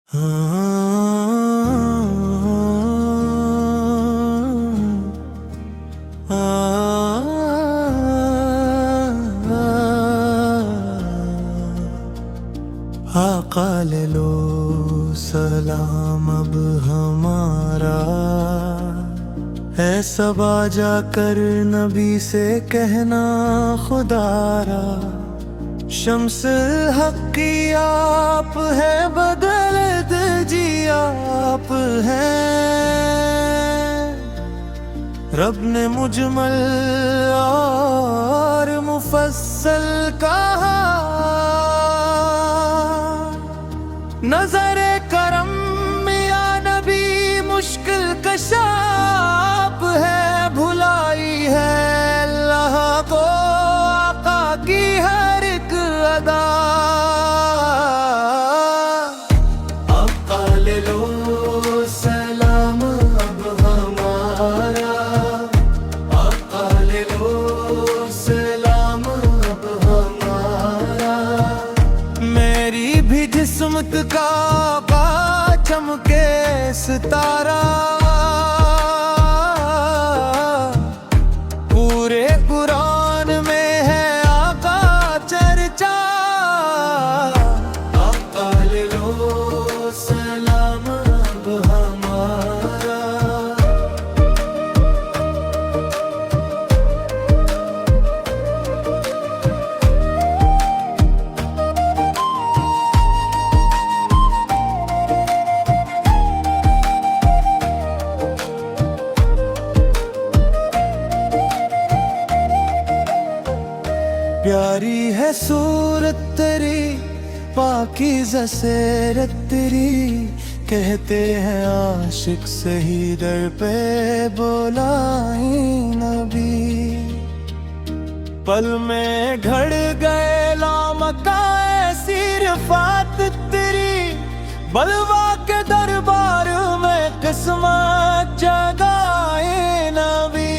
आका ले लो सलाम अब हमारा, ऐसा बाजा कर नबी से कहना खुदारा। शम्स हक की आप है, बदल दे जी आप हैं। रब ने मुजमल और मुफस्सल कहा, नजर करम या नबी मुश्किल कशा आप है। भुलाई है अल्लाह को आका की हर एक अदा। आका ले लो सलाम अब हमारा, आका ले लो सलाम अब हमारा। मेरी भी जिस्मत का चमके सितारा, पूरे कुरान में है आका चर्चा। आका ले लो सलाम अब हमारा। प्यारी है सूरत तेरी, पाकीज़ा सीरत तेरी। कहते हैं आशिक सही दर पे बुलाई नबी। पल में घड़ गए लामका ऐसी रिफ़ात तेरी। बलवा के दरबार में किस्मत जगाए नबी।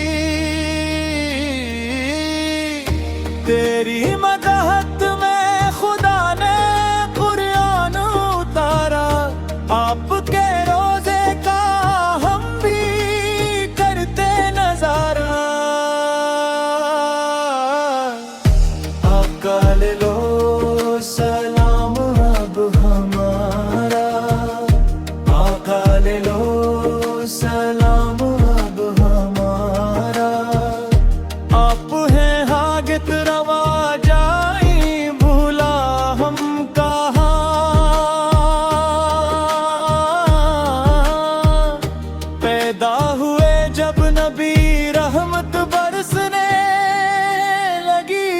तेरी मदहत में खुदा ने कुरान उतारा। आपके रोजे का हम भी करते नजारा। आका ले लो सलाम अब हमारा, आका ले लो सलाम अब हमारा। आप हैं हागित रवा जाई, भूला हम कहाँ। पैदा हुए जब नबी रहमत बरसने लगी।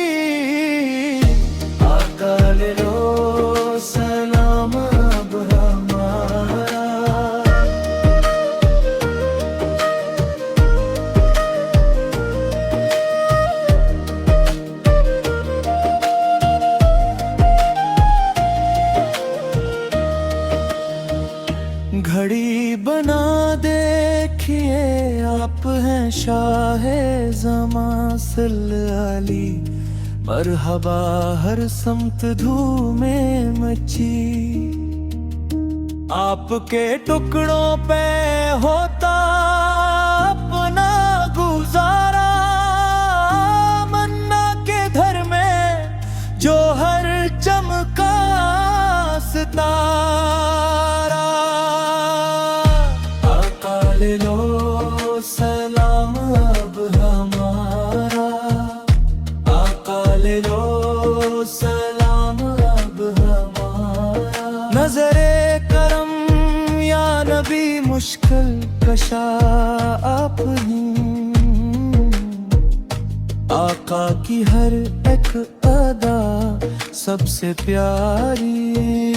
आका ले लो सलाम अब हमारा। घड़ी बना देखिए आप हैं शाहे ज़मां सल्ली। मरहबा हर समत धूमे मची। आपके टुकड़ों पे होता अपना गुजारा। मन्ना के घर में जो हर चमका सितारा। आका ले लो सलाम अब हमारा, आका ले लो सलाम अब हमारा। नजरे करम या नबी मुश्किल कशा आप ही। आका की हर एक अदा सबसे प्यारी।